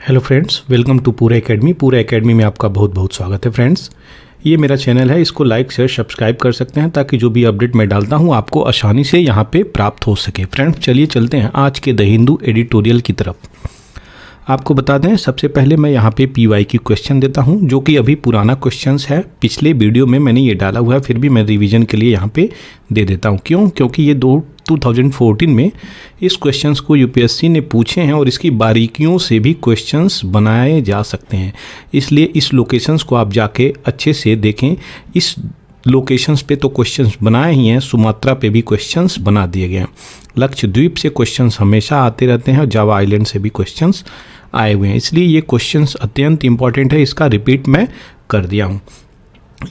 Hello friends, welcome to पूरा academy. पूरा academy में आपका बहुत बहुत स्वागत है। फ्रेंड्स, ये मेरा चैनल है, इसको लाइक शेयर सब्सक्राइब कर सकते हैं ताकि जो भी अपडेट मैं डालता हूँ आपको आसानी से यहाँ पे प्राप्त हो सके। फ्रेंड्स, चलिए चलते हैं आज के द हिंदू एडिटोरियल की तरफ। आपको बता दें, सबसे पहले मैं यहाँ पे PYQ क्वेश्चन देता हूँ जो कि अभी पुराना क्वेश्चंस है। पिछले वीडियो में मैंने ये डाला हुआ है, फिर भी मैं रिवीजन के लिए यहाँ पे दे देता हूँ। क्यों? क्योंकि ये 2014 में इस क्वेश्चंस को यूपीएससी ने पूछे हैं और इसकी बारीकियों से भी क्वेश्चंस बनाए जा सकते हैं। इसलिए इस लोकेशंस को आप जाके अच्छे से देखें। इस लोकेशंस पे तो क्वेश्चंस बनाए ही हैं, सुमात्रा पे भी क्वेश्चंस बना दिए गए हैं। लक्षद्वीप से क्वेश्चंस हमेशा आते रहते हैं और जावा आइलैंड से भी क्वेश्चंस आए हुए हैं। इसलिए ये क्वेश्चंस अत्यंत इंपॉर्टेंट है, इसका रिपीट मैं कर दिया हूँ।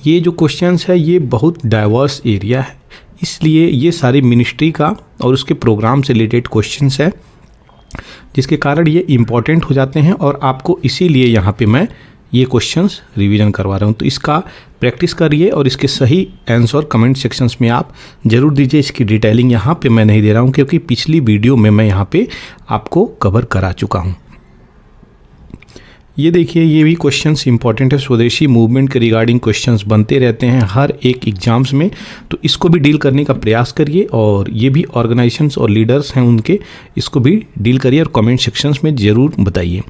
ये जो क्वेश्चंस है ये बहुत डाइवर्स एरिया है, इसलिए ये सारी मिनिस्ट्री का और उसके प्रोग्राम से रिलेटेड क्वेश्चंस है, जिसके कारण ये इम्पॉर्टेंट हो जाते हैं और आपको इसीलिए यहाँ पे मैं ये क्वेश्चंस रिवीजन करवा रहा हूँ। तो इसका प्रैक्टिस करिए और इसके सही आंसर कमेंट सेक्शंस में आप ज़रूर दीजिए। इसकी डिटेलिंग यहाँ पे मैं नहीं दे रहा हूँ क्योंकि पिछली वीडियो में मैं यहाँ पे आपको कवर करा चुका हूँ। ये देखिए, ये भी क्वेश्चंस इंपॉर्टेंट है। स्वदेशी मूवमेंट के रिगार्डिंग क्वेश्चंस बनते रहते हैं हर एक एग्जाम्स में, तो इसको भी डील करने का प्रयास करिए। और ये भी ऑर्गेनाइजेशंस और लीडर्स हैं उनके, इसको भी डील करिए और कमेंट सेक्शंस में ज़रूर बताइए।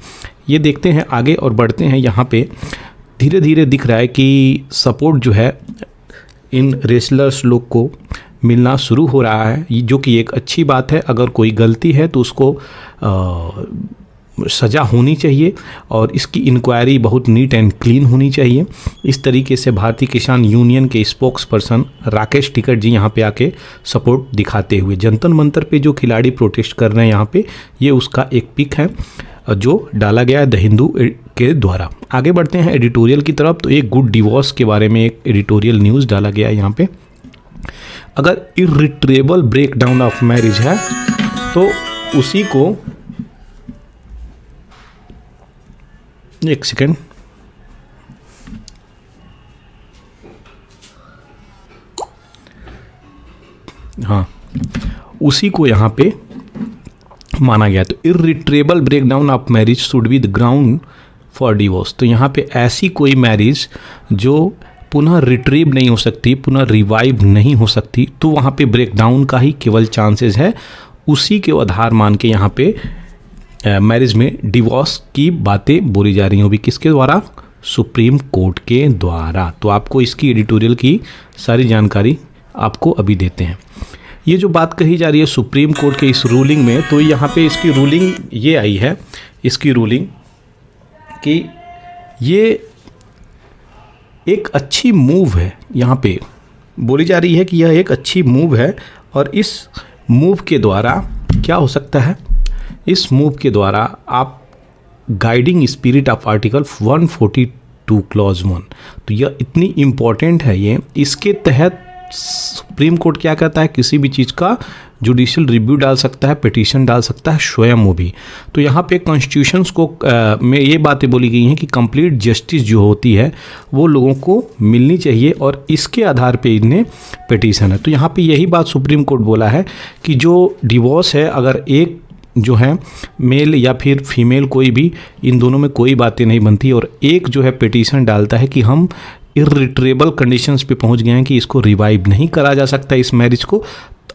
ये देखते हैं आगे और बढ़ते हैं। यहाँ पे धीरे धीरे दिख रहा है कि सपोर्ट जो है इन रेसलर्स लोग को मिलना शुरू हो रहा है, जो कि एक अच्छी बात है। अगर कोई गलती है तो उसको सज़ा होनी चाहिए और इसकी इंक्वायरी बहुत नीट एंड क्लीन होनी चाहिए। इस तरीके से भारतीय किसान यूनियन के स्पोक्स पर्सन राकेश टिकैत जी यहाँ पे आके सपोर्ट दिखाते हुए, जंतर मंतर पे जो खिलाड़ी प्रोटेस्ट कर रहे हैं यहाँ पे, ये उसका एक पिक है जो डाला गया है द हिंदू के द्वारा। आगे बढ़ते हैं एडिटोरियल की तरफ। तो एक गुड डिवोर्स के बारे में एक एडिटोरियल न्यूज़ डाला गया है यहाँ पे। अगर इर्रिट्रेबल ब्रेकडाउन ऑफ मैरिज है तो उसी को, एक सेकेंड, हाँ, उसी को यहाँ पे माना गया। तो irretrievable breakdown of marriage should be the ground for divorce. तो यहाँ पे ऐसी कोई मैरिज जो पुनः रिट्रीव नहीं हो सकती, पुनः रिवाइव नहीं हो सकती, तो वहाँ पे ब्रेकडाउन का ही केवल चांसेस है। उसी के आधार मान के यहाँ पे मैरिज में डिवोर्स की बातें बोली जा रही हैं, भी किसके द्वारा? सुप्रीम कोर्ट के द्वारा। तो आपको इसकी एडिटोरियल की सारी जानकारी आपको अभी देते हैं। ये जो बात कही जा रही है सुप्रीम कोर्ट के इस रूलिंग में, तो यहाँ पे इसकी रूलिंग ये आई है, इसकी रूलिंग कि ये एक अच्छी मूव है। यहाँ पे बोली जा रही है कि यह एक अच्छी मूव है और इस मूव के द्वारा क्या हो सकता है? इस मूव के द्वारा आप guiding spirit of article 142 clause 1, तो यह इतनी इम्पॉर्टेंट है। ये इसके तहत सुप्रीम कोर्ट क्या कहता है? किसी भी चीज़ का जुडिशियल रिव्यू डाल सकता है, पिटीशन डाल सकता है, स्वयं वो भी। तो यहाँ पे कॉन्स्टिट्यूशंस को में ये बातें बोली गई हैं कि कंप्लीट जस्टिस जो होती है वो लोगों को मिलनी चाहिए और इसके आधार पे इन्हें पिटीशन है। तो यहाँ पे यही बात सुप्रीम कोर्ट बोला है कि जो डिवोर्स है, अगर एक जो है मेल या फिर फीमेल, कोई भी, इन दोनों में कोई बातें नहीं बनती और एक जो है पिटीशन डालता है कि हम इर्रिट्रेबल कंडीशंस पे पहुंच गए हैं कि इसको रिवाइव नहीं करा जा सकता इस मैरिज को,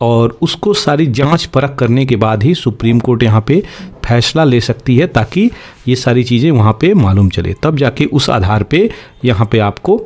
और उसको सारी जांच परख करने के बाद ही सुप्रीम कोर्ट यहाँ पे फैसला ले सकती है, ताकि ये सारी चीज़ें वहाँ पे मालूम चले। तब जाके उस आधार पे यहाँ पे आपको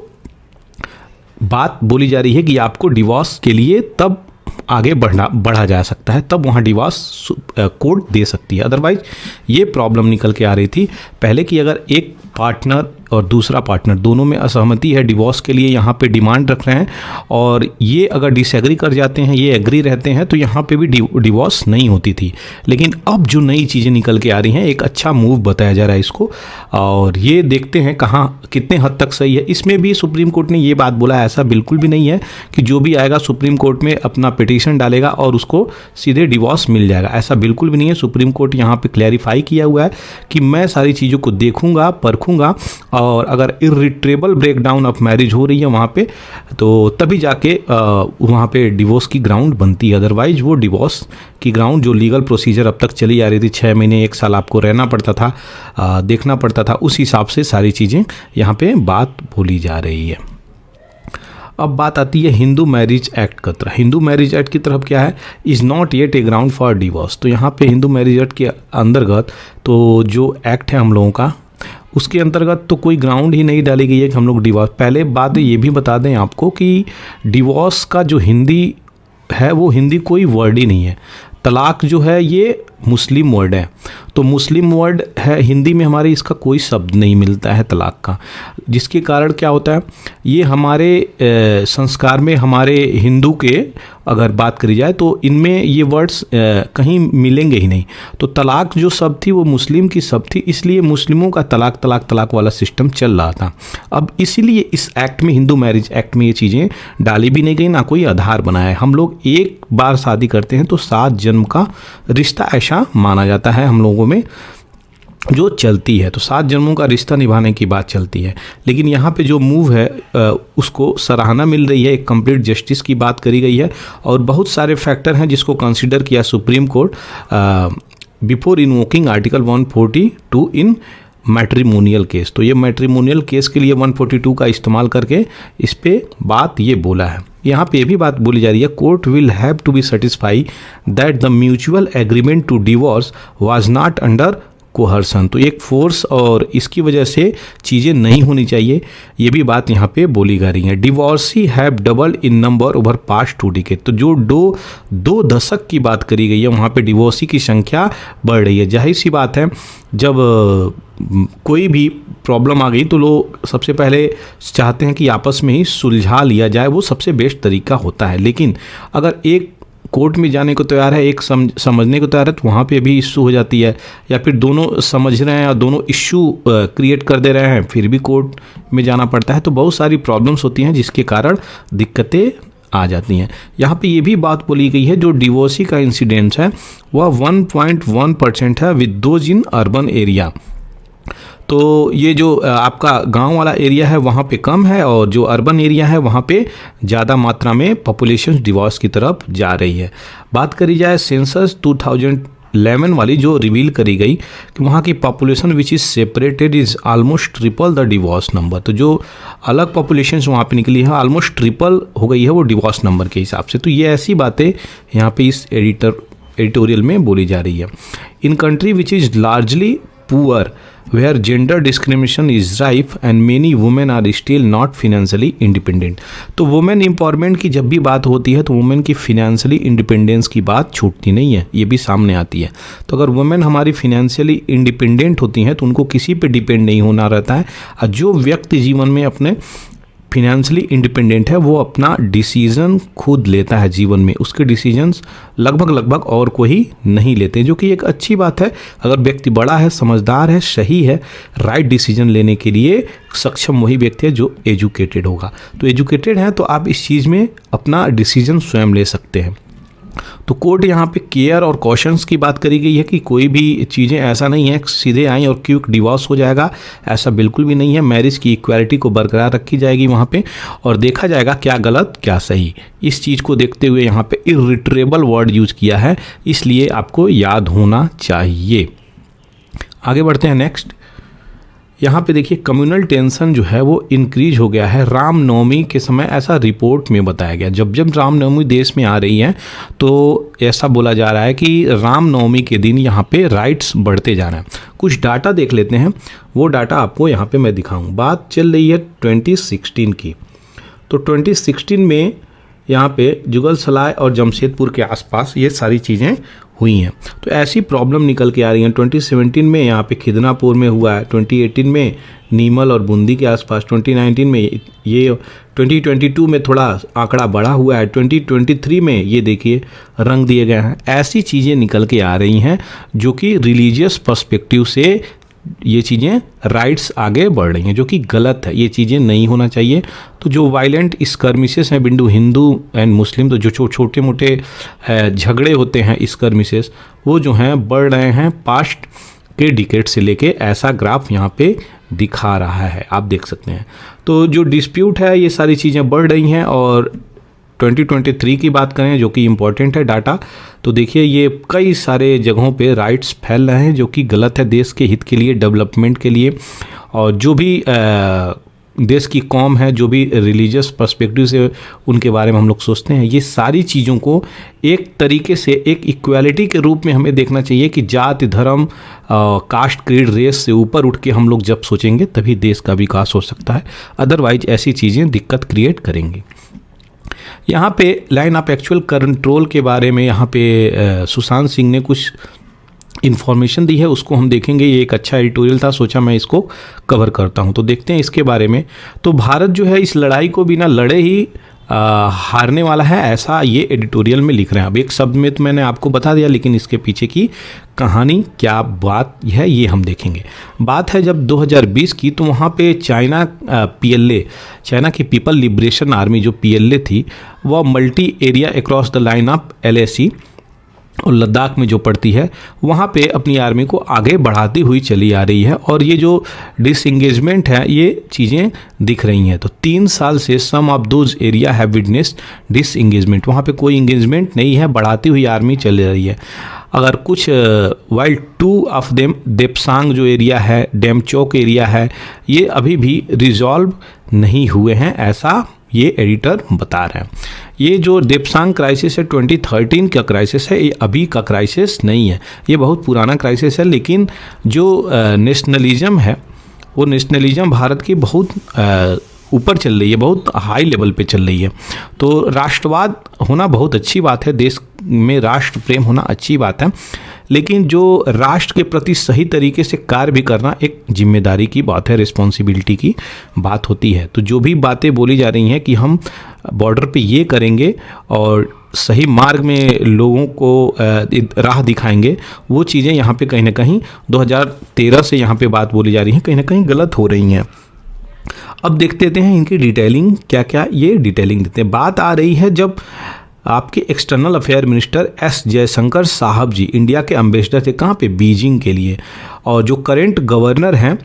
बात बोली जा रही है कि आपको डिवोर्स के लिए तब आगे बढ़ा जा सकता है, तब वहाँ डिवोर्स कोर्ट दे सकती है। अदरवाइज ये प्रॉब्लम निकल के आ रही थी पहले कि अगर एक पार्टनर और दूसरा पार्टनर दोनों में असहमति है, डिवोर्स के लिए यहाँ पे डिमांड रख रहे हैं और ये अगर डिसएग्री कर जाते हैं, ये एग्री रहते हैं, तो यहाँ पे भी डिवोर्स नहीं होती थी। लेकिन अब जो नई चीज़ें निकल के आ रही हैं, एक अच्छा मूव बताया जा रहा है इसको, और ये देखते हैं कहाँ कितने हद तक सही है। इसमें भी सुप्रीम कोर्ट ने ये बात बोला, ऐसा बिल्कुल भी नहीं है कि जो भी आएगा सुप्रीम कोर्ट में अपना पिटीशन डालेगा और उसको सीधे डिवोर्स मिल जाएगा, ऐसा बिल्कुल भी नहीं है। सुप्रीम कोर्ट यहाँ पे क्लैरिफाई किया हुआ है कि मैं सारी चीज़ों को देखूंगा, परखूंगा और अगर इर्रिट्रेबल ब्रेकडाउन ऑफ मैरिज हो रही है वहाँ पे, तो तभी जाके वहाँ पे डिवोर्स की ग्राउंड बनती है। अदरवाइज वो डिवोर्स की ग्राउंड जो लीगल प्रोसीजर अब तक चली आ रही थी, 6 महीने 1 साल आपको रहना पड़ता था, देखना पड़ता था, उस हिसाब से सारी चीज़ें यहाँ पे बात बोली जा रही है। अब बात आती है हिंदू मैरिज एक्ट की तरफ। हिंदू मैरिज एक्ट की तरफ क्या है, is not yet a ground for divorce. तो यहाँ पे हिंदू मैरिज एक्ट के अंतर्गत तो जो एक्ट है हम लोगों का, उसके अंतर्गत तो कोई ग्राउंड ही नहीं डाली गई है कि हम लोग डिवोर्स। पहले बात ये भी बता दें आपको कि डिवोर्स का जो हिंदी है वो हिंदी कोई वर्ड ही नहीं है। तलाक जो है ये मुस्लिम वर्ड है, तो मुस्लिम वर्ड है हिंदी में हमारे, इसका कोई शब्द नहीं मिलता है तलाक का, जिसके कारण क्या होता है, ये हमारे संस्कार में हमारे हिंदू के अगर बात करी जाए तो इनमें ये वर्ड्स कहीं मिलेंगे ही नहीं। तो तलाक जो शब्द थी वो मुस्लिम की शब्द थी, इसलिए मुस्लिमों का तलाक तलाक तलाक वाला सिस्टम चल रहा था। अब इसीलिए इस एक्ट में, हिंदू मैरिज एक्ट में ये चीज़ें डाली भी नहीं गई, ना कोई आधार बनाया है। हम लोग एक बार शादी करते हैं तो 7 जन्म का रिश्ता ऐसा माना जाता है हम लोगों में जो चलती है, तो 7 जन्मों का रिश्ता निभाने की बात चलती है। लेकिन यहाँ पे जो मूव है उसको सराहना मिल रही है, एक कंप्लीट जस्टिस की बात करी गई है और बहुत सारे फैक्टर हैं जिसको कंसिडर किया supreme court before invoking article 142 इन मैट्रिमोनियल केस। तो ये मैट्रिमोनियल केस के लिए 142 का इस्तेमाल करके इस पे बात ये बोला है। यहाँ पे भी बात बोली जा रही है, court will have to be satisfy that the mutual agreement to divorce was not under coercion. तो एक फोर्स और इसकी वजह से चीज़ें नहीं होनी चाहिए, ये भी बात यहाँ पे बोली जा रही है। Divorcee have double in number over past 2 decade. तो जो दो दशक की बात करी गई है वहाँ पे डिवोर्सी की संख्या बढ़ रही है। जाहिर सी बात है, जब कोई भी प्रॉब्लम आ गई तो लोग सबसे पहले चाहते हैं कि आपस में ही सुलझा लिया जाए, वो सबसे बेस्ट तरीका होता है। लेकिन अगर एक कोर्ट में जाने को तैयार है, एक समझने को तैयार है, तो वहाँ पे भी इश्यू हो जाती है, या फिर दोनों समझ रहे हैं और दोनों इश्यू क्रिएट कर दे रहे हैं फिर भी कोर्ट में जाना पड़ता है। तो बहुत सारी प्रॉब्लम्स होती हैं जिसके कारण दिक्कतें आ जाती हैं। यहाँ पे ये भी बात बोली गई है, जो डिवोर्सी का इंसिडेंस है वह 1.1% है with those in urban area. तो ये जो आपका गांव वाला एरिया है वहाँ पे कम है, और जो अर्बन एरिया है वहाँ पे ज़्यादा मात्रा में पॉपुलेशन डिवोर्स की तरफ जा रही है। बात करी जाए सेंसस 2011 वाली जो रिवील करी गई कि वहाँ की population which is separated is almost triple the divorce number. तो जो अलग पॉपुलेशन वहाँ पे निकली है ऑलमोस्ट ट्रिपल हो गई है वो डिवोर्स नंबर के हिसाब से। तो ये ऐसी बातें यहाँ पे इस एडिटोरियल में बोली जा रही है। In country which is largely poor where gender discrimination is rife and many women are still not financially independent। तो वुमेन एम्पावरमेंट की जब भी बात होती है तो वुमेन की फिनेंशियली इंडिपेंडेंस की बात छूटती नहीं है, ये भी सामने आती है। तो अगर वुमेन हमारी फिनेंशियली इंडिपेंडेंट होती हैं तो उनको किसी पे डिपेंड नहीं होना रहता है, और जो व्यक्ति जीवन में अपने फिनेंशियली इंडिपेंडेंट है वो अपना डिसीज़न खुद लेता है जीवन में, उसके डिसीजंस लगभग और कोई नहीं लेते, जो कि एक अच्छी बात है। अगर व्यक्ति बड़ा है, समझदार है, सही है, राइट डिसीजन लेने के लिए सक्षम वही व्यक्ति है जो एजुकेटेड होगा। तो एजुकेटेड है तो आप इस चीज़ में अपना डिसीजन स्वयं ले सकते हैं। तो कोर्ट यहाँ पे केयर और कॉशंस की बात करी गई है कि कोई भी चीज़ें ऐसा नहीं है सीधे आई और क्विक डिवोर्स हो जाएगा, ऐसा बिल्कुल भी नहीं है। मैरिज की इक्वालिटी को बरकरार रखी जाएगी वहाँ पे, और देखा जाएगा क्या गलत क्या सही। इस चीज़ को देखते हुए यहाँ पे इर्रिट्रेबल वर्ड यूज किया है, इसलिए आपको याद होना चाहिए। आगे बढ़ते हैं नेक्स्ट। यहाँ पे देखिए कम्युनल टेंशन जो है वो इंक्रीज हो गया है रामनवमी के समय, ऐसा रिपोर्ट में बताया गया। जब रामनवमी देश में आ रही है तो ऐसा बोला जा रहा है कि रामनवमी के दिन यहाँ पे राइट्स बढ़ते जा रहे हैं। कुछ डाटा देख लेते हैं, वो डाटा आपको यहाँ पे मैं दिखाऊँ। बात चल रही है 2016 की। तो 2016 में यहाँ पे जुगलसराय और जमशेदपुर के आसपास ये सारी चीज़ें हुई हैं। तो ऐसी प्रॉब्लम निकल के आ रही हैं। 2017 में यहाँ पे खिदनापुर में हुआ है, 2018 में नीमल और बूंदी के आसपास, 2019 में ये, 2022 में थोड़ा आंकड़ा बढ़ा हुआ है, 2023 में ये देखिए रंग दिए गए हैं। ऐसी चीज़ें निकल के आ रही हैं जो कि रिलीजियस पर्सपेक्टिव से ये चीज़ें राइट्स आगे बढ़ रही हैं, जो कि गलत है। ये चीज़ें नहीं होना चाहिए। तो जो वायलेंट स्कर्मिसेस हैं बिंदु हिंदू एंड मुस्लिम, तो जो छोटे मोटे झगड़े होते हैं स्कर्मिसेस, वो जो हैं बढ़ रहे हैं पास्ट के डिकेड से लेके, ऐसा ग्राफ यहाँ पे दिखा रहा है, आप देख सकते हैं। तो जो डिस्प्यूट है ये सारी चीज़ें बढ़ रही हैं। और 2023 की बात करें जो कि इम्पोर्टेंट है डाटा, तो देखिए ये कई सारे जगहों पे राइट्स फैल रहे हैं जो कि गलत है देश के हित के लिए, डेवलपमेंट के लिए। और जो भी देश की कौम है, जो भी रिलीजियस पर्सपेक्टिव से उनके बारे में हम लोग सोचते हैं, ये सारी चीज़ों को एक तरीके से एक इक्वालिटी के रूप में हमें देखना चाहिए कि जाति, धर्म, कास्ट, क्रीड, रेस से ऊपर उठ के हम लोग जब सोचेंगे तभी देश का विकास हो सकता है, अदरवाइज ऐसी चीज़ें दिक्कत क्रिएट करेंगी। यहाँ पे लाइन ऑफ एक्चुअल कंट्रोल के बारे में यहाँ पे सुशांत सिंह ने कुछ इन्फॉर्मेशन दी है, उसको हम देखेंगे। ये एक अच्छा एडिटोरियल था, सोचा मैं इसको कवर करता हूँ। तो देखते हैं इसके बारे में। तो भारत जो है इस लड़ाई को बिना लड़े ही हारने वाला है, ऐसा ये एडिटोरियल में लिख रहे हैं। अब एक शब्द में तो मैंने आपको बता दिया, लेकिन इसके पीछे की कहानी क्या बात है ये हम देखेंगे। बात है जब 2020 की, तो वहाँ पे चाइना PLA, चाइना की पीपल लिबरेशन आर्मी जो PLA थी, वह multi area across the line of LAC और लद्दाख में जो पड़ती है वहाँ पे अपनी आर्मी को आगे बढ़ाती हुई चली आ रही है। और ये जो डिसएंगेजमेंट है ये चीज़ें दिख रही हैं। तो 3 साल से some of those area have witnessed disengagement, वहाँ पे कोई इंगेजमेंट नहीं है, बढ़ाती हुई आर्मी चल रही है। अगर कुछ वाइल 2 ऑफ देम, देपसांग जो एरिया है, डेमचौक एरिया है, ये अभी भी रिजॉल्व नहीं हुए हैं, ऐसा ये एडिटर बता रहे हैं। ये जो देपसांग क्राइसिस है 2013 का क्राइसिस है, ये अभी का क्राइसिस नहीं है, ये बहुत पुराना क्राइसिस है। लेकिन जो नेशनलिज्म है वो नेशनलिज्म भारत की बहुत ऊपर चल रही है, बहुत हाई लेवल पे चल रही है। तो राष्ट्रवाद होना बहुत अच्छी बात है, देश में राष्ट्र प्रेम होना अच्छी बात है, लेकिन जो राष्ट्र के प्रति सही तरीके से कार्य भी करना एक जिम्मेदारी की बात है, रिस्पॉन्सिबिलिटी की बात होती है। तो जो भी बातें बोली जा रही हैं कि हम बॉर्डर पे ये करेंगे और सही मार्ग में लोगों को राह दिखाएंगे, वो चीज़ें यहाँ पे कहीं ना कहीं 2013 से यहाँ पे बात बोली जा रही हैं, कहीं ना कहीं गलत हो रही हैं। अब देखते हैं इनकी डिटेलिंग क्या क्या, ये डिटेलिंग देते हैं। बात आ रही है जब आपके external affair minister S Jaishankar साहब जी इंडिया के एम्बेसडर थे, कहाँ पे, बीजिंग के लिए। और जो करंट गवर्नर हैं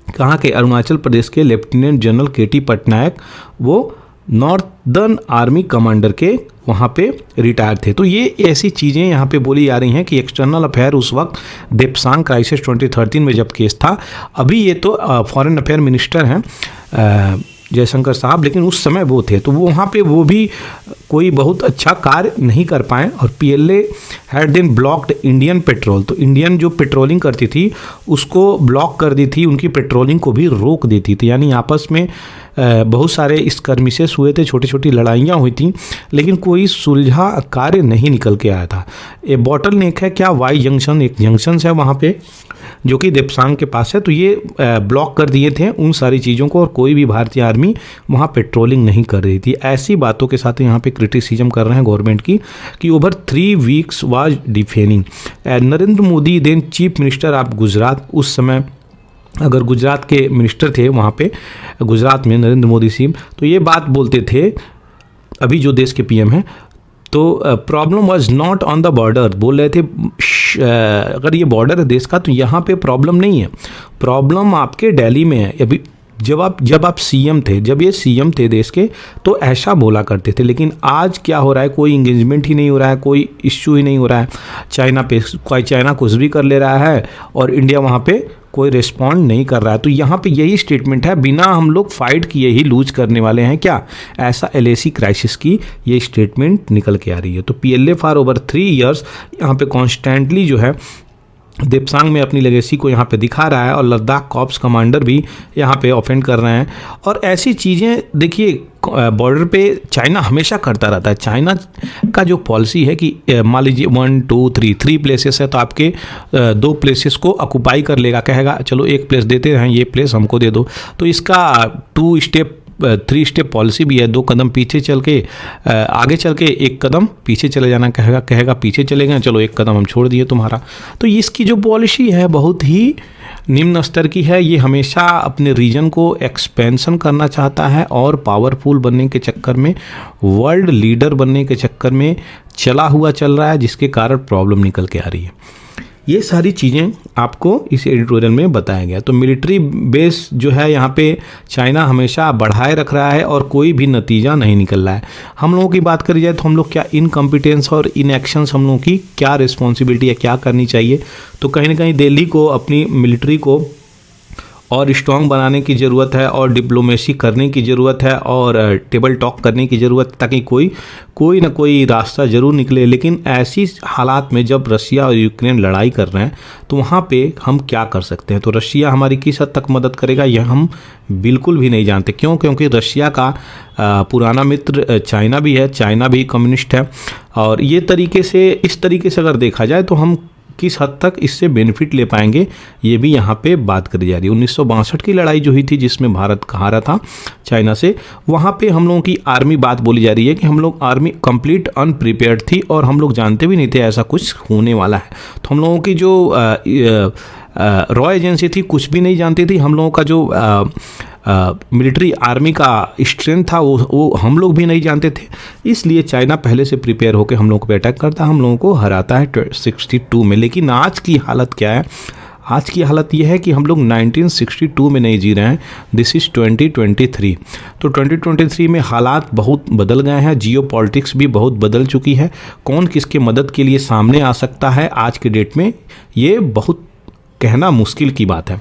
कहाँ के, अरुणाचल प्रदेश के, लेफ्टिनेंट जनरल KT पटनायक, वो नॉर्दर्न आर्मी कमांडर के वहाँ पे रिटायर थे। तो ये ऐसी चीज़ें यहाँ पे बोली जा रही हैं कि एक्सटर्नल अफेयर उस वक्त देपसांग क्राइसिस 2013 में जब केस था, अभी ये तो फॉरेन अफेयर मिनिस्टर हैं जयशंकर साहब, लेकिन उस समय वो थे, तो वो वहाँ पे वो भी कोई बहुत अच्छा कार्य नहीं कर पाए। और PLA had then blocked Indian patrol, तो इंडियन जो पेट्रोलिंग करती थी उसको ब्लॉक कर दी थी, उनकी पेट्रोलिंग को भी रोक देती थी। यानी आपस में बहुत सारे स्कर्मिशेस हुए थे, छोटी छोटी लड़ाइयाँ हुई थी, लेकिन कोई सुलझा कार्य नहीं निकल के आया था। ये बॉटल नेक है क्या, वाई जंक्शन, एक जंक्शन है वहाँ पे जो कि देपसांग के पास है, तो ये ब्लॉक कर दिए थे उन सारी चीज़ों को, और कोई भी भारतीय आर्मी वहाँ पेट्रोलिंग नहीं कर रही थी। ऐसी बातों के साथ यहाँ पे क्रिटिसिज्म कर रहे हैं गवर्नमेंट की कि over 3 weeks was deafening. Narendra Modi then chief minister of Gujarat, उस समय अगर गुजरात के मिनिस्टर थे वहाँ पे गुजरात में नरेंद्र मोदी सिंह, तो ये बात बोलते थे, अभी जो देश के PM हैं, तो problem was not on the border, बोल रहे थे अगर ये बॉर्डर है देश का तो यहाँ पे प्रॉब्लम नहीं है, प्रॉब्लम आपके दिल्ली में है। अभी जब आप CM थे, जब ये CM थे देश के, तो ऐसा बोला करते थे। लेकिन आज क्या हो रहा है, कोई इंगेजमेंट ही नहीं हो रहा है, कोई इश्यू ही नहीं हो रहा है, चाइना कुछ भी कर ले रहा है और इंडिया वहाँ पे कोई रिस्पॉन्ड नहीं कर रहा है। तो यहाँ पे यही स्टेटमेंट है, बिना हम लोग फाइट किए ही लूज करने वाले हैं क्या, ऐसा LAC क्राइसिस की ये स्टेटमेंट निकल के आ रही है। तो PLA फॉर ओवर 3 इयर्स यहाँ पे कॉन्स्टेंटली जो है देपसांग में अपनी लेगेसी को यहाँ पे दिखा रहा है, और लद्दाख कॉर्प्स कमांडर भी यहाँ पे ऑफेंड कर रहे हैं। और ऐसी चीज़ें देखिए बॉर्डर पे चाइना हमेशा करता रहता है। चाइना का जो पॉलिसी है कि मान लीजिए 1 2 3 प्लेसेस है, तो आपके 2 प्लेसेस को ऑक्यूपाई कर लेगा, कहेगा चलो एक प्लेस देते हैं, ये प्लेस हमको दे दो। तो इसका 3 स्टेप पॉलिसी भी है, 2 कदम पीछे चल के आगे चल के 1 कदम पीछे चले जाना, कहेगा पीछे चले गए, चलो 1 कदम हम छोड़ दिए तुम्हारा। तो इसकी जो पॉलिसी है बहुत ही निम्न स्तर की है। ये हमेशा अपने रीजन को एक्सपेंशन करना चाहता है और पावरफुल बनने के चक्कर में, वर्ल्ड लीडर बनने के चक्कर में चल रहा है, जिसके कारण प्रॉब्लम निकल के आ रही है। ये सारी चीज़ें आपको इस एडिटोरियल में बताया गया। तो मिलिट्री बेस जो है यहाँ पे चाइना हमेशा बढ़ाए रख रहा है और कोई भी नतीजा नहीं निकल रहा है। हम लोगों की बात करी जाए तो हम लोग क्या इनकम्पिटेंस और इनएक्शंस, हम लोगों की क्या रिस्पॉन्सिबिलिटी है, क्या करनी चाहिए। तो कहीं ना कहीं दिल्ली को अपनी मिलिट्री को और स्ट्रॉन्ग बनाने की ज़रूरत है और डिप्लोमेसी करने की ज़रूरत है और टेबल टॉक करने की ज़रूरत है, ताकि कोई ना कोई रास्ता ज़रूर निकले। लेकिन ऐसी हालात में जब रशिया और यूक्रेन लड़ाई कर रहे हैं तो वहाँ पे हम क्या कर सकते हैं। तो रशिया हमारी किस हद तक मदद करेगा यह हम बिल्कुल भी नहीं जानते। क्यों? क्योंकि रशिया का पुराना मित्र चाइना भी है, चाइना भी कम्युनिस्ट है। और ये इस तरीके से अगर देखा जाए तो हम किस हद तक इससे बेनिफिट ले पाएंगे, ये भी यहाँ पे बात करी जा रही है। 1962 की लड़ाई जो हुई थी जिसमें भारत हारा था चाइना से, वहाँ पे हम लोगों की आर्मी, बात बोली जा रही है कि हम लोग आर्मी कंप्लीट अनप्रिपेयर्ड थी और हम लोग जानते भी नहीं थे ऐसा कुछ होने वाला है। तो हम लोगों की जो रॉ एजेंसी थी कुछ भी नहीं जानती थी। हम लोगों का जो मिलिट्री आर्मी का स्ट्रेंथ था वो हम लोग भी नहीं जानते थे। इसलिए चाइना पहले से प्रिपेयर होकर हम लोगों को अटैक करता है, हम लोगों को हराता है 62 में। लेकिन आज की हालत क्या है? आज की हालत यह है कि हम लोग 1962 में नहीं जी रहे हैं, दिस इज़ 2023। तो 2023 में हालात बहुत बदल गए हैं, जियो पॉलिटिक्स भी बहुत बदल चुकी है। कौन किसके मदद के लिए सामने आ सकता है आज के डेट में, ये बहुत कहना मुश्किल की बात है।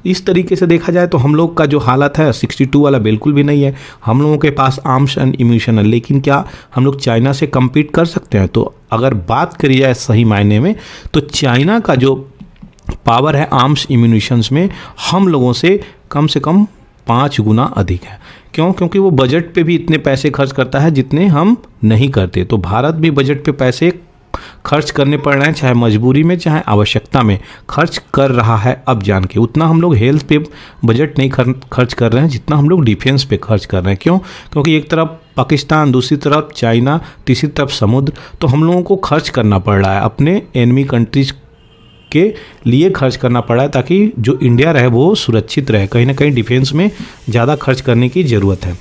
इस तरीके से देखा जाए तो हम लोग का जो हालत है 62 वाला बिल्कुल भी नहीं है। हम लोगों के पास आर्म्स एंड इम्यूनिशन है, लेकिन क्या हम लोग चाइना से कम्पीट कर सकते हैं? तो अगर बात करी जाए सही मायने में तो चाइना का जो पावर है आर्म्स इम्यूनिशंस में हम लोगों से कम 5 गुना अधिक है। क्यों? क्योंकि वो बजट पे भी इतने पैसे खर्च करता है जितने हम नहीं करते। तो भारत भी बजट पे पैसे खर्च करने पड़ रहे हैं, चाहे मजबूरी में चाहे आवश्यकता में खर्च कर रहा है। अब जान के उतना हम लोग हेल्थ पे बजट नहीं खर्च कर रहे हैं जितना हम लोग डिफेंस पे खर्च कर रहे हैं। क्यों? क्योंकि एक तरफ पाकिस्तान, दूसरी तरफ चाइना, तीसरी तरफ समुद्र, तो हम लोगों को खर्च करना पड़ रहा है, अपने एनिमी कंट्रीज के लिए खर्च करना पड़ा है, ताकि जो इंडिया रहे वो सुरक्षित रहे। कहीं ना कहीं डिफेंस में ज़्यादा खर्च करने की ज़रूरत है।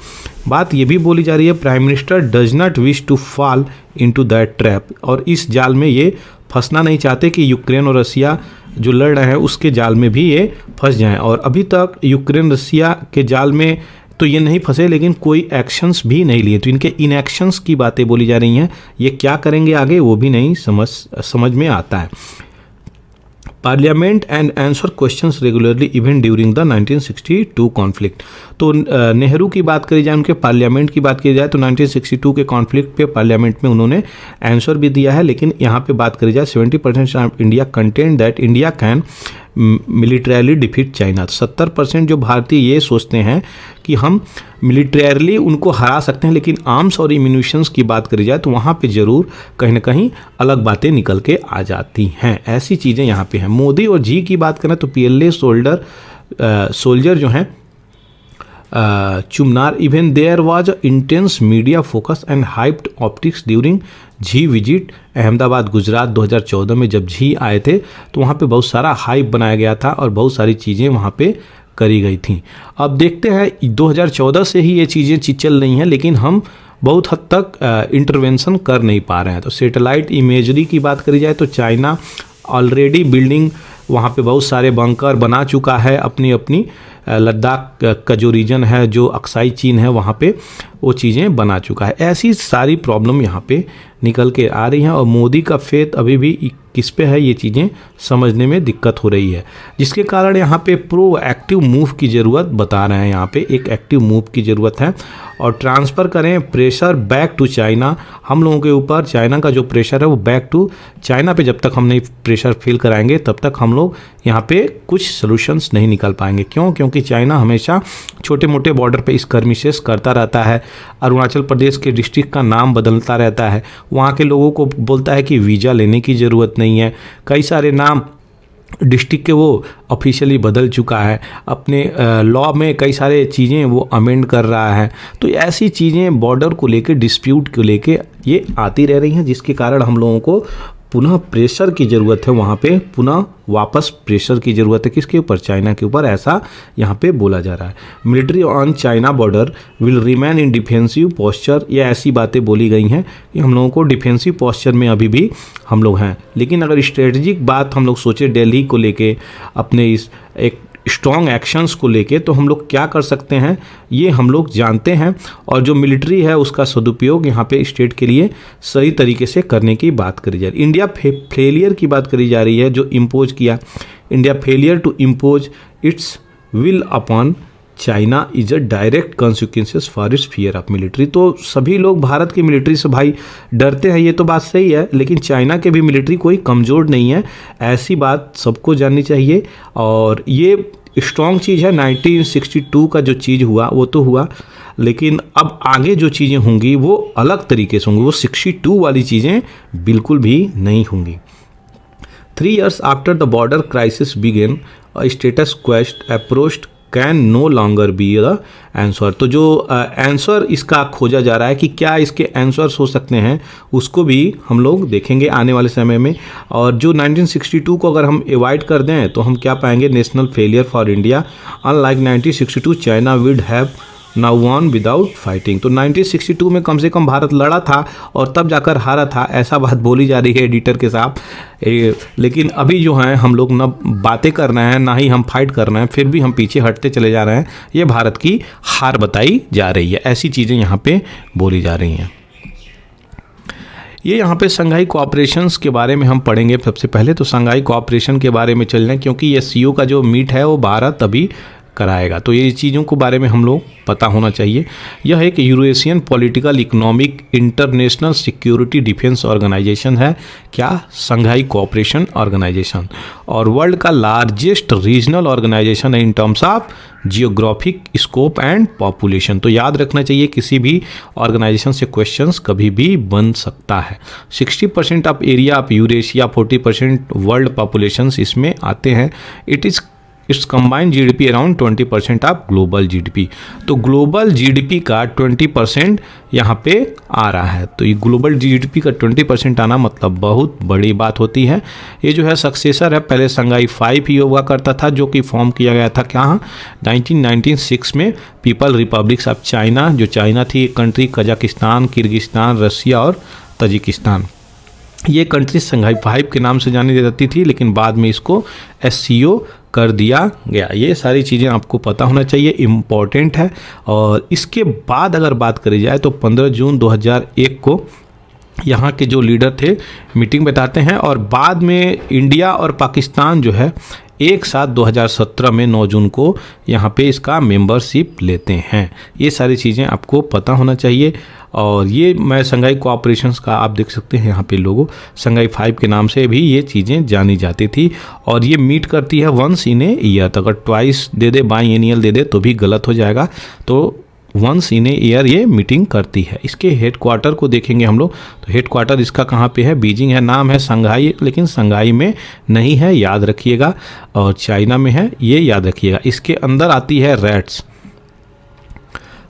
बात ये भी बोली जा रही है prime minister does not wish to fall into that trap, और इस जाल में ये फंसना नहीं चाहते कि यूक्रेन और रसिया जो लड़ रहे हैं उसके जाल में भी ये फंस जाएं। और अभी तक यूक्रेन रसिया के जाल में तो ये नहीं फंसे, लेकिन कोई एक्शंस भी नहीं लिए। तो इनके इनएक्शंस की बातें बोली जा रही हैं, ये क्या करेंगे आगे वो भी नहीं समझ में आता है। Parliament and answer questions regularly even during the 1962 conflict. तो नेहरू की बात करी जाए, उनके पार्लियामेंट की बात की जाए तो 1962 के कॉन्फ्लिक्ट पे पार्लियामेंट में उन्होंने आंसर भी दिया है। लेकिन यहाँ पे बात करी जाए 70% of India content that India can मिलिट्रली defeat China. 70% जो भारतीय ये सोचते हैं कि हम मिलिट्रली उनको हरा सकते हैं, लेकिन आर्म्स और इम्यूनिशंस की बात करी जाए तो वहाँ पे ज़रूर कहीं ना कहीं अलग बातें निकल के आ जाती हैं। ऐसी चीज़ें यहाँ पे हैं। मोदी और जी की बात करें तो PLA सोल्जर जो हैं Chumar, even there was intense media focus and hyped optics during Xi visit Ahmedabad Gujarat 2014 में। जब झी आए थे तो वहाँ पे बहुत सारा हाइप बनाया गया था और बहुत सारी चीज़ें वहाँ पे करी गई थी। अब देखते हैं 2014 से ही ये चीज़ें चल रही हैं, लेकिन हम बहुत हद तक इंटरवेंशन कर नहीं पा रहे हैं। तो सैटेलाइट इमेजरी की बात करी जाए तो चाइना ऑलरेडी बिल्डिंग वहाँ पे बहुत सारे बंकर बना चुका है। अपनी लद्दाख का जो रीजन है, जो अक्साई चीन है, वहाँ पे वो चीज़ें बना चुका है। ऐसी सारी प्रॉब्लम यहाँ पे निकल के आ रही हैं और मोदी का फेथ अभी भी किस पे है ये चीज़ें समझने में दिक्कत हो रही है, जिसके कारण यहाँ पे प्रोएक्टिव मूव की ज़रूरत बता रहे हैं। यहाँ पे एक एक्टिव मूव की ज़रूरत है और ट्रांसफ़र करें प्रेशर बैक टू चाइना। हम लोगों के ऊपर चाइना का जो प्रेशर है वो बैक टू चाइना पे जब तक हम नहीं प्रेशर फील कराएंगे तब तक हम लोग यहाँ पे कुछ सॉल्यूशंस नहीं निकाल पाएंगे। क्यों? क्योंकि चाइना हमेशा छोटे मोटे बॉर्डर पे स्कर्मिशेस करता रहता है। अरुणाचल प्रदेश के डिस्ट्रिक्ट का नाम बदलता रहता है, वहाँ के लोगों को बोलता है कि वीज़ा लेने की ज़रूरत नहीं है। कई सारे नाम डिस्ट्रिक्ट के वो ऑफिशियली बदल चुका है, अपने लॉ में कई सारे चीज़ें वो अमेंड कर रहा है। तो ऐसी चीज़ें बॉर्डर को लेके, डिस्प्यूट को लेके ये आती रह रही हैं, जिसके कारण हम लोगों को पुनः प्रेशर की ज़रूरत है वहाँ पे, पुनः वापस प्रेशर की ज़रूरत है किसके ऊपर, चाइना के ऊपर, ऐसा यहाँ पे बोला जा रहा है। Military on China border will remain in defensive posture, ये ऐसी बातें बोली गई हैं कि हम लोगों को डिफेंसिव पोस्चर में अभी भी हम लोग हैं। लेकिन अगर स्ट्रेटजिक बात हम लोग सोचें दिल्ली को लेके, अपने इस एक स्ट्रॉन्ग एक्शंस को लेके, तो हम लोग क्या कर सकते हैं ये हम लोग जानते हैं। और जो मिलिट्री है उसका सदुपयोग यहाँ पे स्टेट के लिए सही तरीके से करने की बात करी जा रही है। इंडिया फेलियर की बात करी जा रही है जो इम्पोज किया, India failure to impose its will upon China is a direct consequences for its fear of military. तो सभी लोग भारत की मिलिट्री से भाई डरते हैं, ये तो बात सही है, लेकिन चाइना के भी मिलिट्री कोई कमज़ोर नहीं है, ऐसी बात सबको जाननी चाहिए। और ये स्ट्रॉन्ग चीज़ है। 1962 का जो चीज़ हुआ वो तो हुआ, लेकिन अब आगे जो चीज़ें होंगी वो अलग तरीके से होंगी, वो 62 वाली चीज़ें बिल्कुल भी नहीं होंगी। 3 years after the border crisis began, a status quest approached can no longer be the answer. तो जो आंसर इसका खोजा जा रहा है कि क्या इसके आंसर्स हो सकते हैं, उसको भी हम लोग देखेंगे आने वाले समय में। और जो 1962 को अगर हम एवॉइड कर दें तो हम क्या पाएंगे, national failure for India, unlike 1962 China would have now one without fighting. तो 1962 में कम से कम भारत लड़ा था और तब जाकर हारा था, ऐसा बात बोली जा रही है एडिटर के साथ। लेकिन अभी जो है हम लोग ना बातें कर रहे हैं, ना ही हम फाइट कर रहे हैं, फिर भी हम पीछे हटते चले जा रहे हैं, ये भारत की हार बताई जा रही है। ऐसी चीज़ें यहाँ पे बोली जा रही हैं। ये यहाँ पे संघाई कोऑपरेशंस के बारे में हम पढ़ेंगे। सबसे पहले तो संघाई कोऑपरेशन के बारे में चल रहे हैं, क्योंकि ये SCO का जो मीट है वो भारत अभी कराएगा, तो ये चीज़ों के बारे में हम लोग पता होना चाहिए। यह एक Eurasian political economic international security defence organisation है। क्या, संघाई कोऑपरेशन ऑर्गेनाइजेशन, और वर्ल्ड का लार्जेस्ट रीजनल ऑर्गेनाइजेशन है in terms of geographic scope and population. तो याद रखना चाहिए, किसी भी ऑर्गेनाइजेशन से क्वेश्चंस कभी भी बन सकता है। 60% of area of Eurasia, 40% world populations इसमें आते हैं। It's combined GDP around 20% of global GDP। तो ग्लोबल GDP का 20% यहाँ पे आ रहा है। तो ये ग्लोबल GDP का 20% आना मतलब बहुत बड़ी बात होती है। ये जो है सक्सेसर है, पहले संघाई 5 ही हुआ करता था, जो कि फॉर्म किया गया था क्या, 1996 में पीपल रिपब्लिक्स ऑफ चाइना, जो चाइना थी कंट्री, कजाकिस्तान, किर्गिस्तान, रसिया और तजिकिस्तान। ये कंट्री संघाई 5 के नाम से जानी जाती थी, लेकिन बाद में इसको SCO कर दिया गया। ये सारी चीज़ें आपको पता होना चाहिए, इम्पॉर्टेंट है। और इसके बाद अगर बात करी जाए तो 15 जून 2001 को यहाँ के जो लीडर थे मीटिंग बताते हैं, और बाद में इंडिया और पाकिस्तान जो है एक साथ 2017 में 9 जून को यहाँ पे इसका मेंबरशिप लेते हैं। ये सारी चीज़ें आपको पता होना चाहिए। और ये मैं संघाई कोऑपरेशंस का आप देख सकते हैं यहाँ पे लोगों, संघाई 5 के नाम से भी ये चीज़ें जानी जाती थी। और ये मीट करती है वंस इन ए ईयर। तो अगर ट्वाइस दे दे, बाई एनियल दे दे तो भी गलत हो जाएगा। तो वंस इन ए ईयर ये मीटिंग करती है। इसके हेडक्वार्टर को देखेंगे हम लोग, तो हेडक्वार्टर इसका कहाँ पे है, बीजिंग है, नाम है संघाई, लेकिन संघाई में नहीं है, याद रखिएगा। और चाइना में है, ये याद रखिएगा। इसके अंदर आती है रैट्स।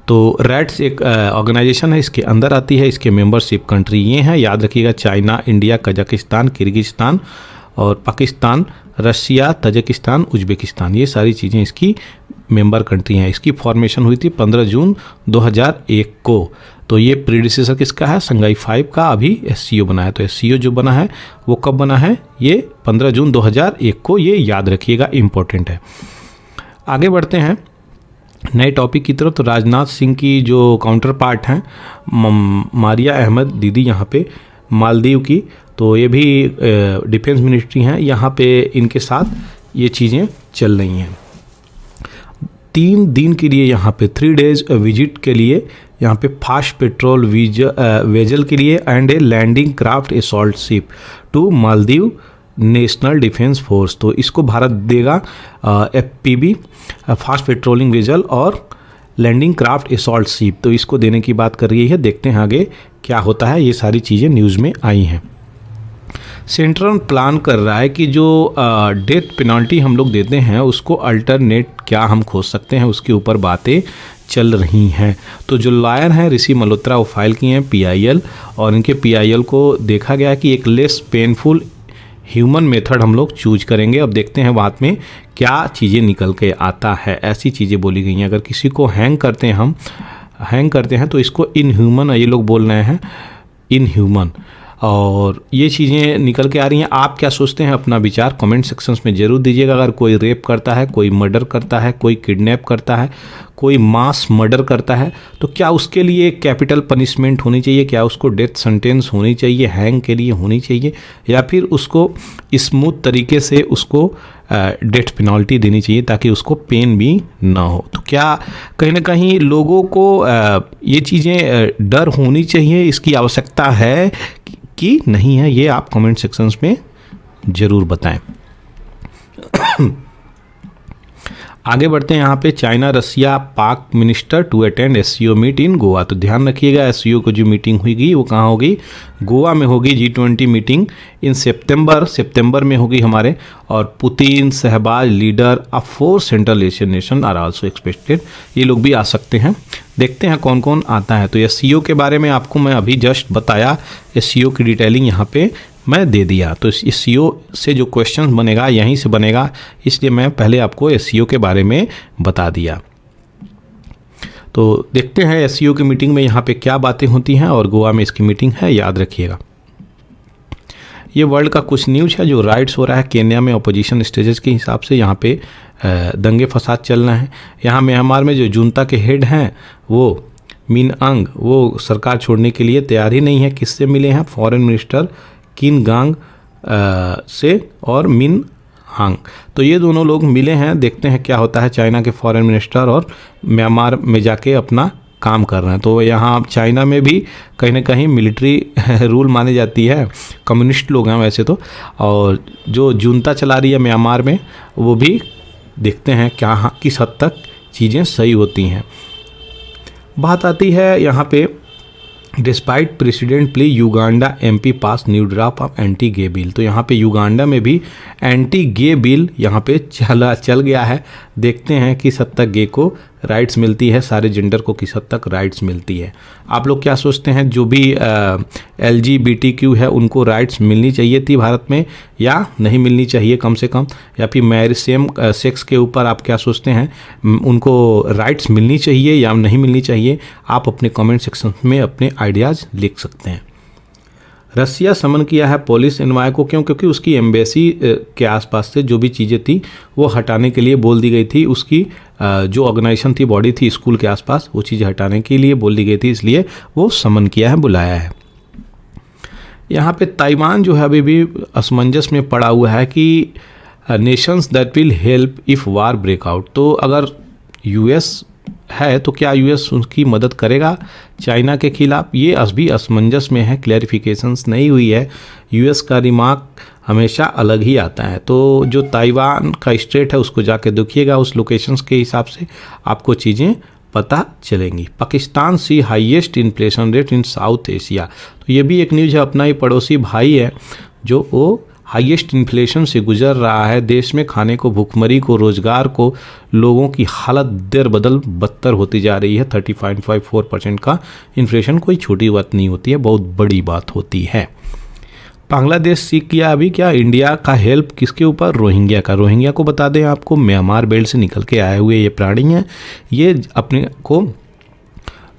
तो रैट्स एक ऑर्गेनाइजेशन है, इसके अंदर आती है। इसके मेंबरशिप कंट्री ये हैं, याद रखिएगा, चाइना, इंडिया, कजाकिस्तान, किर्गिस्तान और पाकिस्तान, रसिया, तजिकिस्तान, उज्बेकिस्तान। ये सारी चीज़ें इसकी मेंबर कंट्री हैं। इसकी फॉर्मेशन हुई थी 15 जून 2001 को। तो ये प्रीडिसेसर किसका है, संघाई 5 का। अभी SCO बना है। तो SCO जो बना है वो कब बना है, ये 15 जून 2001 को। ये याद रखिएगा, इम्पोर्टेंट है। आगे बढ़ते हैं नए टॉपिक की तरफ। तो राजनाथ सिंह की जो काउंटर पार्ट हैं मारिया अहमद दीदी यहाँ पे मालदीव की, तो ये भी डिफेंस मिनिस्ट्री हैं, यहाँ पे इनके साथ ये चीज़ें चल रही हैं। 3 दिन के लिए यहाँ पे 3 डेज विजिट के लिए यहाँ पे फास्ट पेट्रोल वेजल के लिए and a landing craft assault ship to Maldives national defence force. तो इसको भारत देगा FPV फास्ट पेट्रोलिंग वेजल और लैंडिंग क्राफ्ट असॉल्ट शिप। तो इसको देने की बात कर रही है, देखते हैं आगे क्या होता है। ये सारी चीज़ें न्यूज़ में आई हैं। सेंट्रल प्लान कर रहा है कि जो डेथ पेनल्टी हम लोग देते हैं उसको अल्टरनेट क्या हम खोज सकते हैं, उसके ऊपर बातें चल रही हैं। तो जो लॉयर हैं ऋषि मल्होत्रा, वो फाइल किए हैं PIL, और इनके PIL को देखा गया कि एक लेस पेनफुल ह्यूमन मेथड हम लोग चूज करेंगे। अब देखते हैं बाद में क्या चीज़ें निकल के आता है। ऐसी चीज़ें बोली गई हैं, अगर किसी को हैंग करते हैं तो इसको इनह्यूमन, ये लोग बोल रहे हैं इनह्यूमन, और ये चीज़ें निकल के आ रही हैं। आप क्या सोचते हैं, अपना विचार कमेंट सेक्शंस में ज़रूर दीजिएगा। अगर कोई रेप करता है, कोई मर्डर करता है, कोई किडनैप करता है, कोई मास मर्डर करता है, तो क्या उसके लिए कैपिटल पनिशमेंट होनी चाहिए? क्या उसको डेथ सेंटेंस होनी चाहिए, हैंग के लिए होनी चाहिए, या फिर उसको स्मूथ तरीके से उसको डेथ पेनल्टी देनी चाहिए ताकि उसको पेन भी ना हो? तो क्या कहीं ना कहीं लोगों को ये चीज़ें डर होनी चाहिए, इसकी आवश्यकता है कि नहीं है? ये आप कमेंट सेक्शंस में ज़रूर बताएं। आगे बढ़ते हैं। यहाँ पे China Russia Pak minister to attend SCO meet in Goa. तो ध्यान रखिएगा, SCO को जो मीटिंग हुई वो कहाँ होगी? गोवा में होगी। G20 मीटिंग इन सितंबर में होगी हमारे, और Putin, Shehbaz, leader of 4 central Asian nation are also expected. ये लोग भी आ सकते हैं। देखते हैं कौन कौन आता है। तो SCO के बारे में आपको मैं अभी जस्ट बताया, SCO की डिटेलिंग यहाँ पे मैं दे दिया। तो इस SCO से जो क्वेश्चन बनेगा यहीं से बनेगा, इसलिए मैं पहले आपको SCO के बारे में बता दिया। तो देखते हैं SCO की मीटिंग में यहाँ पे क्या बातें होती हैं, और गोवा में इसकी मीटिंग है, याद रखिएगा। ये वर्ल्ड का कुछ न्यूज़ है जो राइट्स हो रहा है केन्या में अपोजिशन स्टेजेस के हिसाब से। यहाँ पे दंगे फसाद चल रहे हैं। यहाँ म्यांमार में जो जुंता के हेड हैं वो मिन आंग, वो सरकार छोड़ने के लिए तैयार ही नहीं है। किससे मिले हैं? फॉरेन मिनिस्टर किन गांग से और मिन हांग। तो ये दोनों लोग मिले हैं। देखते हैं क्या होता है। चाइना के फॉरेन मिनिस्टर और म्यांमार में जाके अपना काम कर रहे हैं। तो यहाँ चाइना में भी कहीं ना कहीं मिलिट्री रूल मानी जाती है। कम्युनिस्ट लोग हैं वैसे तो, और जो जुंता चला रही है म्यांमार में, वो भी देखते हैं क्या किस हद तक चीज़ें सही होती हैं। बात आती है यहाँ पे, डिस्पाइट प्रेसिडेंट प्ली Uganda MP pass new draft of anti gay bill. तो यहाँ पे युगांडा में भी एंटी गे बिल यहाँ पे चल गया है। देखते हैं किस हद तक गे को राइट्स मिलती है, सारे जेंडर को किस हद तक राइट्स मिलती है। आप लोग क्या सोचते हैं? जो भी LGBTQ है उनको राइट्स मिलनी चाहिए थी भारत में, या नहीं मिलनी चाहिए कम से कम? या फिर मैरिज सेम सेक्स के ऊपर आप क्या सोचते हैं, उनको राइट्स मिलनी चाहिए या नहीं मिलनी चाहिए? आप अपने कमेंट सेक्शन में अपने आइडियाज़ लिख सकते हैं। रसिया समन किया है पुलिस एनवाय को, क्योंकि उसकी एम्बेसी के आसपास से जो भी चीज़ें थी वो हटाने के लिए बोल दी गई थी। उसकी जो ऑर्गेनाइजेशन थी, बॉडी थी स्कूल के आसपास, वो चीज़ें हटाने के लिए बोल दी गई थी, इसलिए वो समन किया है, बुलाया है। यहाँ पे ताइवान जो है अभी भी असमंजस में पड़ा हुआ है कि Nations that will help if war breakout. तो अगर US है तो क्या US उनकी मदद करेगा चाइना के खिलाफ? ये अभी असमंजस में है, क्लैरिफिकेशंस नहीं हुई है। US का रिमार्क हमेशा अलग ही आता है। तो जो ताइवान का स्टेट है उसको जाके देखिएगा, उस लोकेशंस के हिसाब से आपको चीज़ें पता चलेंगी। Pakistan see highest inflation rate in South Asia. तो ये भी एक न्यूज़ है, अपना ही पड़ोसी भाई है जो वो हाईएस्ट इन्फ्लेशन से गुजर रहा है। देश में खाने को, भूखमरी को, रोजगार को, लोगों की हालत देर बदल बदतर होती जा रही है। 30.54% का इन्फ्लेशन कोई छोटी बात नहीं होती है, बहुत बड़ी बात होती है। बांग्लादेश सीख किया अभी क्या इंडिया का हेल्प किसके ऊपर? रोहिंग्या का। रोहिंग्या को बता दें आपको, म्यांमार बेल्ट से निकल के आए हुए ये प्राणी हैं। ये अपने को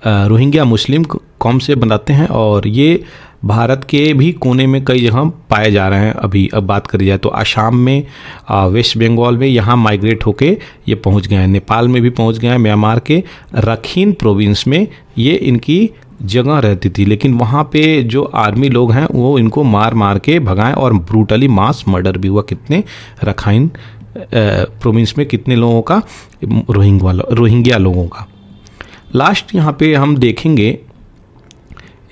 रोहिंग्या मुस्लिम कौम से बनाते हैं, और ये भारत के भी कोने में कई जगह पाए जा रहे हैं। अभी अब बात करी जाए तो आसाम में, वेस्ट बंगाल में, यहाँ माइग्रेट होके ये पहुँच गए हैं। नेपाल में भी पहुँच गए हैं। म्यांमार के रखीन प्रोविंस में ये इनकी जगह रहती थी, लेकिन वहाँ पे जो आर्मी लोग हैं वो इनको मार मार के भगाएं, और ब्रूटली मास मर्डर भी हुआ। कितने रखाइन प्रोविंस में कितने लोगों का, रोहिंग्या लोगों का। लास्ट यहाँ पे हम देखेंगे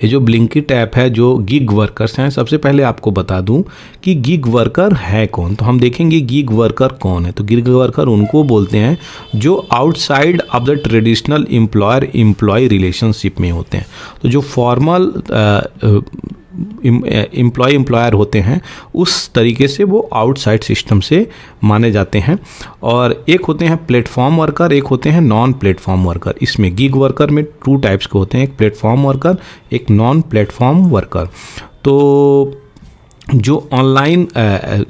ये जो ब्लिंकिट ऐप है, जो गिग वर्कर्स हैं। सबसे पहले आपको बता दूं कि गिग वर्कर है कौन। तो हम देखेंगे गिग वर्कर कौन है। तो गिग वर्कर उनको बोलते हैं जो outside of the traditional employer employee relationship में होते हैं। तो जो फॉर्मल एम्प्लॉयर होते हैं उस तरीके से वो आउटसाइड सिस्टम से माने जाते हैं। और एक होते हैं प्लेटफॉर्म वर्कर, एक होते हैं नॉन प्लेटफॉर्म वर्कर। इसमें गिग वर्कर में 2 टाइप्स के होते हैं, एक प्लेटफॉर्म वर्कर, एक नॉन प्लेटफॉर्म वर्कर। तो जो ऑनलाइन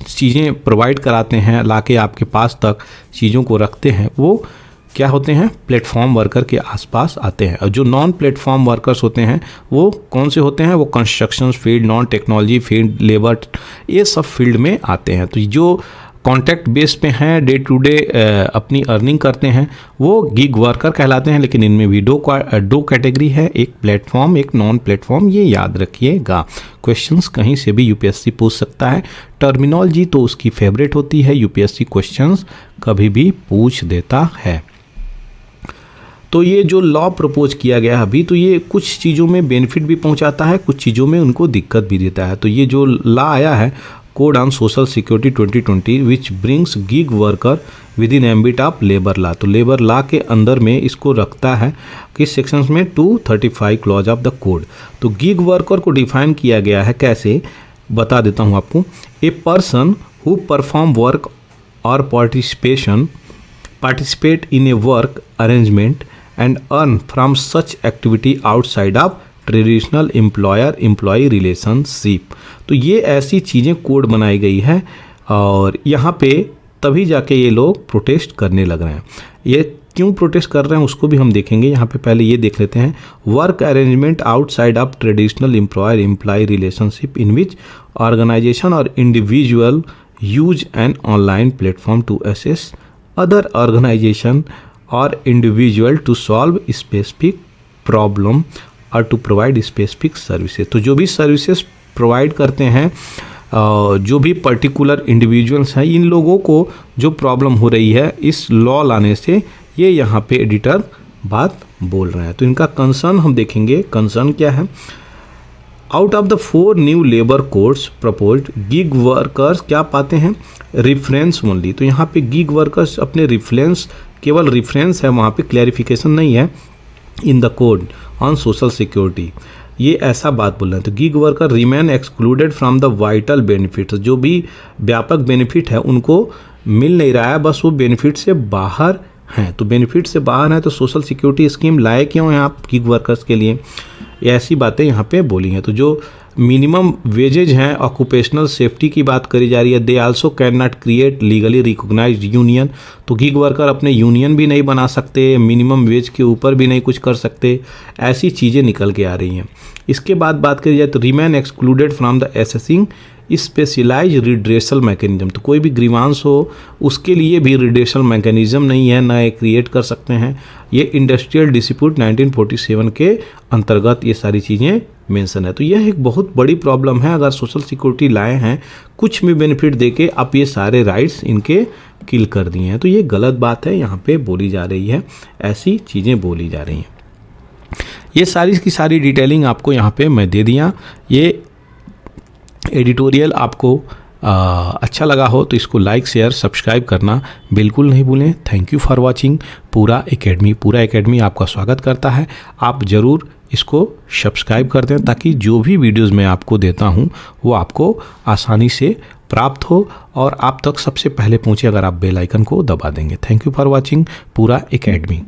चीज़ें प्रोवाइड कराते हैं, लाके आपके पास तक चीज़ों को रखते हैं, वो क्या होते हैं, प्लेटफॉर्म वर्कर के आसपास आते हैं। और जो नॉन प्लेटफॉर्म वर्कर्स होते हैं वो कौन से होते हैं, वो construction field, non technology field, labour, ये सब फील्ड में आते हैं। तो जो कॉन्ट्रैक्ट बेस पे हैं, डे टू डे अपनी अर्निंग करते हैं, वो गिग वर्कर कहलाते हैं। लेकिन इनमें भी दो कैटेगरी है, एक प्लेटफॉर्म, एक नॉन प्लेटफॉर्म, ये याद रखिएगा। क्वेश्चंस कहीं से भी यूपीएससी पूछ सकता है। टर्मिनोलॉजी तो उसकी फेवरेट होती है, यूपीएससी क्वेश्चंस कभी भी पूछ देता है। तो ये जो लॉ प्रपोज किया गया अभी, तो ये कुछ चीज़ों में बेनिफिट भी पहुंचाता है, कुछ चीज़ों में उनको दिक्कत भी देता है। तो ये जो लॉ आया है, code on social security 2020, which brings gig worker with in ambit of labour law. तो लेबर लॉ के अंदर में इसको रखता है किस सेक्शंस में, 235 क्लॉज ऑफ द कोड। तो गिग वर्कर को डिफाइन किया गया है कैसे, बता देता हूँ आपको। A person who perform work और participate in a work arrangement and earn from such activity outside of traditional employer relationship. तो ये ऐसी चीज़ें कोड बनाई गई है और यहाँ पे तभी जाके ये लोग प्रोटेस्ट करने लग रहे हैं। ये क्यों प्रोटेस्ट कर रहे हैं उसको भी हम देखेंगे। यहाँ पे पहले ये देख लेते हैं, work arrangement outside of traditional employer relationship in which organization और individual use an online platform to access other organization और individual to solve specific problem और टू प्रोवाइड स्पेसिफिक सर्विसेज। तो जो भी सर्विसेज प्रोवाइड करते हैं, जो भी पर्टिकुलर इंडिविजुअल्स हैं, इन लोगों को जो प्रॉब्लम हो रही है इस लॉ लाने से, ये यहाँ पे एडिटर बात बोल रहे हैं। तो इनका कंसर्न हम देखेंगे, कंसर्न क्या है। Out of the 4 new labour codes proposed, gig workers क्या पाते हैं, रिफरेंस ओनली। तो यहाँ पे गिग वर्कर्स अपने रिफरेंस, केवल रिफरेंस है, वहाँ पे क्लैरिफिकेशन नहीं है in the code on social security, ये ऐसा बात बोल रहे हैं। तो gig worker remain excluded from the vital benefits, जो भी व्यापक बेनिफिट है उनको मिल नहीं रहा है, बस वो बेनिफिट से बाहर हैं। तो बेनिफिट से बाहर हैं तो सोशल सिक्योरिटी स्कीम लाए क्यों हैं आप गिग वर्कर्स के लिए, ऐसी बातें यहाँ पे बोली हैं। तो जो मिनिमम वेजेज हैं, ऑक्यूपेशनल सेफ्टी की बात करी जा रही है। They also can not create legally recognised union. तो गिग वर्कर अपने यूनियन भी नहीं बना सकते, मिनिमम वेज के ऊपर भी नहीं कुछ कर सकते, ऐसी चीज़ें निकल के आ रही हैं। इसके बाद बात करी जाए तो remain excluded from the accessing specialised redressal mechanism. तो कोई भी ग्रीवांस हो उसके लिए भी रिड्रेसल मैकेनिज्म नहीं है, ना ये क्रिएट कर सकते हैं। ये इंडस्ट्रियल डिस्प्यूट 1947 के अंतर्गत ये सारी चीज़ें मेंशन है। तो यह एक बहुत बड़ी प्रॉब्लम है। अगर सोशल सिक्योरिटी लाए हैं, कुछ भी बेनिफिट देके आप ये सारे राइट्स इनके किल कर दिए हैं, तो ये गलत बात है, यहाँ पे बोली जा रही है, ऐसी चीज़ें बोली जा रही हैं। ये सारी की सारी डिटेलिंग आपको यहाँ पे मैं दे दिया। ये एडिटोरियल आपको अच्छा लगा हो तो इसको लाइक, शेयर, सब्सक्राइब करना बिल्कुल नहीं भूलें। Thank you for watching. पूरा एकेडमी आपका स्वागत करता है। आप ज़रूर इसको सब्सक्राइब कर दें ताकि जो भी वीडियोस मैं आपको देता हूं वो आपको आसानी से प्राप्त हो और आप तक सबसे पहले पहुंचे अगर आप बेल आइकन को दबा देंगे। थैंक यू फॉर वाचिंग पूरा एकेडमी।